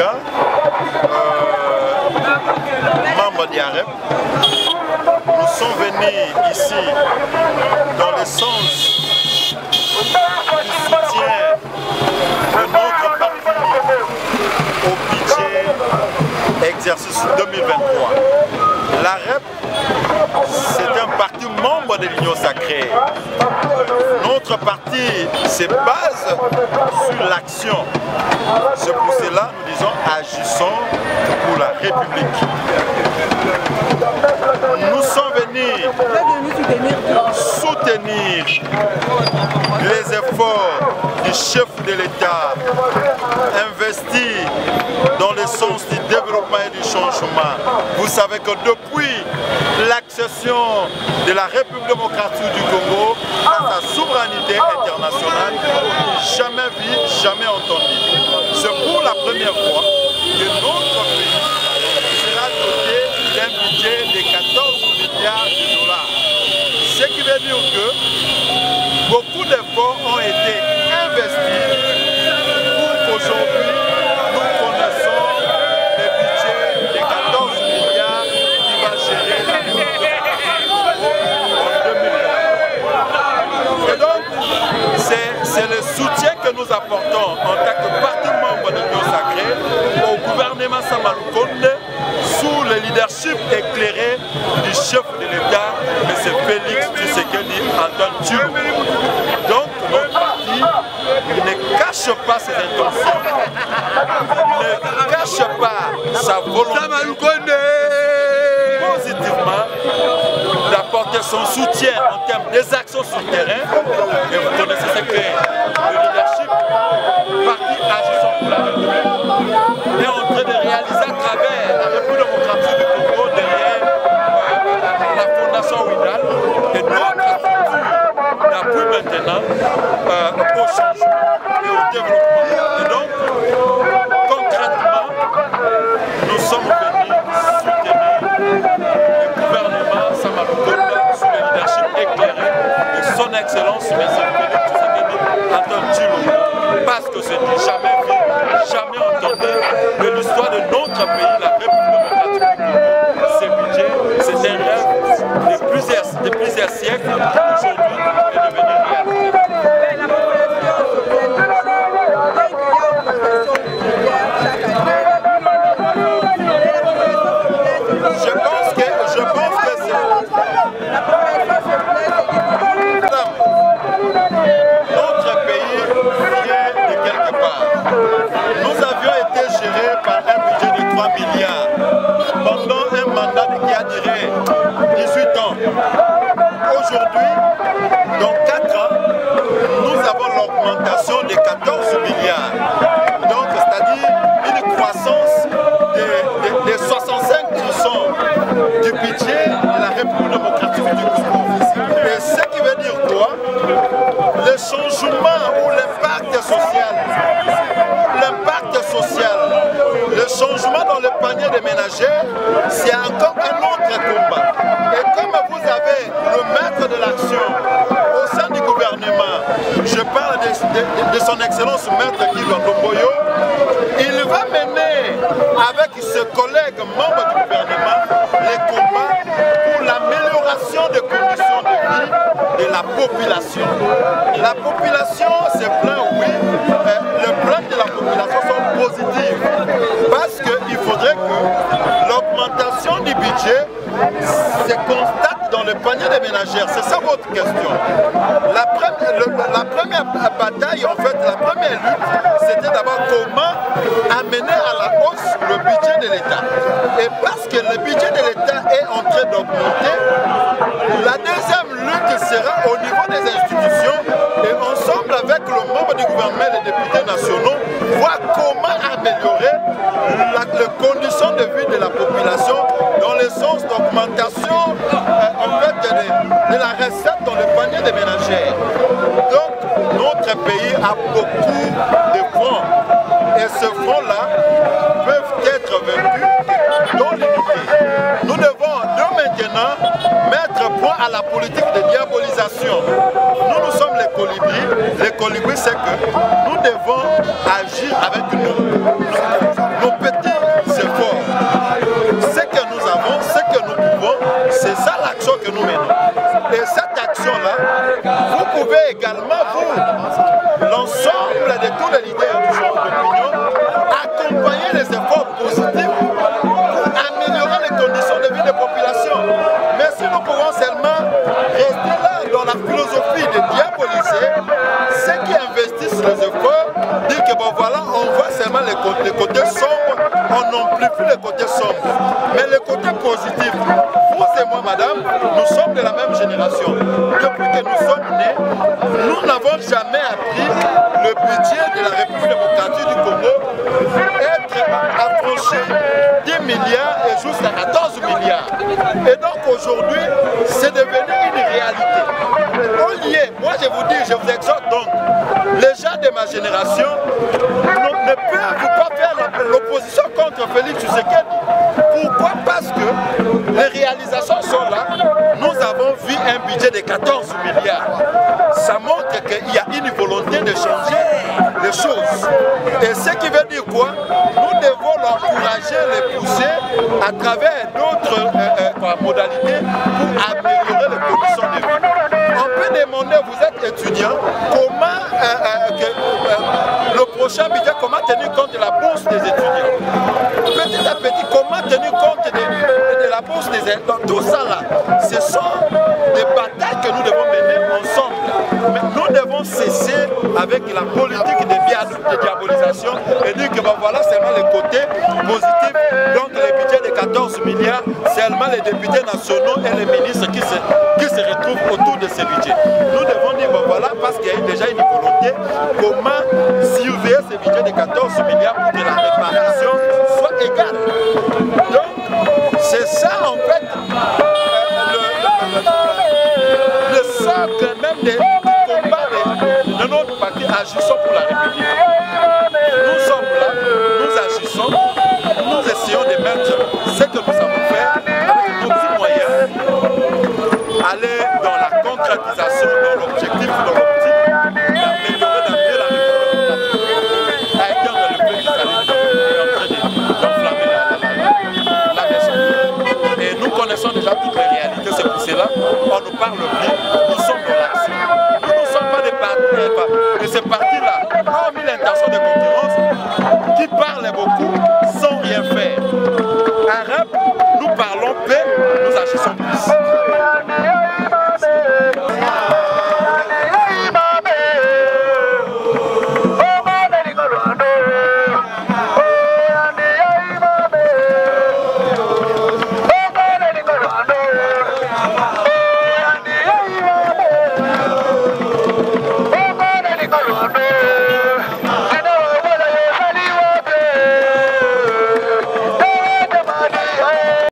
Mouka, membre d'IAREP. Nous sommes venus ici dans le sens du soutien de notre parti au budget exercice 2023. L'AREP, c'est un parti membre de l'Union sacrée. Notre parti se base sur l'action. C'est pour cela que nous disons agissons pour la République. Nous sommes venus soutenir les efforts du chef de l'État, investir dans le sens du développement et du changement. Vous savez que depuis l'accession de la République démocratique du Congo à sa souveraineté internationale, jamais vu, jamais entendu. C'est pour la première fois que notre pays sera doté d'un budget de 14 milliards de dollars. Ce qui veut dire que beaucoup d'efforts ont été investis pour qu'aujourd'hui nous connaissons le budget de 14 milliards qui va gérer la République en 2020. Et donc, c'est le soutien que nous apportons en tant que parti membre de l'Union sacrée au gouvernement Sama Lukonde sous le leadership éclairé du chef de l'État, M. Félix Tshisekedi Antoine Tshilombo. Donc notre parti ne cache pas ses intentions, ne cache pas sa volonté positivement d'apporter son soutien en termes des actions sur le terrain. Et vous connaissez ce que le leadership parti agissant pour la République est en train de réaliser à travers la République démocratique du Congo derrière la fondation Ouidal. Et notre structure n'appuie maintenant au changement et au développement. Et donc, concrètement, nous sommes venus soutenir le gouvernement Sama Lukonde sous le leadership éclairé de son Excellence M. Félix Tshisekedi Antoine Tshilombo. Parce que c'est du jamais vu, jamais entendu de l'histoire de notre pays, la République démocratique du Congo. Ce budget, c'est un rêve de plusieurs siècles, aujourd'hui est devenu réalité. Je pense que c'est... Notre pays vient de quelque part. Nous avions été gérés par un budget de 3 milliards pendant un mandat qui a duré 18 ans. Aujourd'hui, dans 4 ans, nous avons l'augmentation de 14 milliards. Donc, c'est-à-dire une croissance de 65% du budget de la République démocratique du Congo. Et ce qui veut dire quoi? Le changement ou l'impact social, le changement dans le panier des ménagères, c'est encore un autre combat. Et comme vous avez le maître de l'action au sein du gouvernement, je parle de son excellence maître Guy Ndomboyo, il va mener avec ses collègues membres du gouvernement les combats pour l'amélioration des conditions de vie de la population. La population se plaint, oui, les plaintes de la population sont positives parce qu'il faudrait que l'augmentation du budget se constate dans le panier des ménagères. C'est ça votre question. La première bataille, en fait, la première lutte, c'était d'abord comment amener à la hausse le budget de l'État. Et parce que le budget de l'État est en train d'augmenter, la deuxième lutte sera au niveau des institutions et ensemble avec le membre du gouvernement et les députés nationaux, voir comment améliorer les conditions de vie de la population dans le sens d'augmentation en fait, de la recette dans le panier des ménagères. Donc notre pays a beaucoup de fonds et ce fonds-là peuvent être vaincus dans l'unité. Nous devons maintenant mettre point à la politique de diabolisation. Nous sommes les colibris. Les colibris, c'est que nous devons agir avec nous action-là, vous pouvez également, vous, l'ensemble de tous les leaders du genre d'opinion, accompagner les efforts positifs pour améliorer les conditions de vie des populations. Mais si nous pouvons seulement rester là dans la philosophie de diaboliser ceux qui investissent les efforts, dire que bon voilà, on voit seulement les côtés sombres, on n'oublie plus les côtés sombres. Mais les côtés positifs, vous et moi madame, nous sommes de la même génération. Depuis que nous sommes nés, nous n'avons jamais appris le budget de la République démocratique du Congo être approché 10 milliards et jusqu'à 14 milliards. Et donc aujourd'hui, c'est devenu une réalité. Au lieu, moi je vous dis, je vous exhorte donc, les gens de ma génération ne peuvent pas faire l'opposition contre Félix Tshisekedi. Pourquoi? Parce que les réalisations sont là. Nous avons vu un budget de 14 milliards. Ça montre qu'il y a une volonté de changer les choses. Et ce qui veut dire quoi? Nous devons l'encourager, les pousser à travers d'autres modalités pour améliorer les conditions de vie. On peut demander, vous êtes étudiant, comment le prochain budget, comment tenir compte de la bourse des étudiants. Petit à petit, comment tenir compte de la bourse des étudiants. Tout ça là, ce sont des batailles que nous devons mener ensemble. Mais nous devons cesser avec la politique de diabolisation et dire que ben voilà seulement les côtés positifs. Donc les budgets de 14 milliards, seulement les députés nationaux et les ministres qui se retrouvent autour de ces budgets. Nous devons dire ben voilà parce qu'il y a déjà une volonté, comment surveiller ces budgets de 14 milliards pour que la répartition soit égale. Donc c'est ça en fait le socle même du combat de notre parti Agissons pour la République. Nous sommes là, nous agissons, nous essayons de mettre ce que nous savons faire avec nos petits moyens, aller dans la concrétisation, dans l'objectif, dans l'optique d'améliorer la République à éteindre le feu qui s'allume en train d'enflammer la nation. Et nous connaissons déjà toutes les réalités, c'est pour cela qu'on nous parle plus.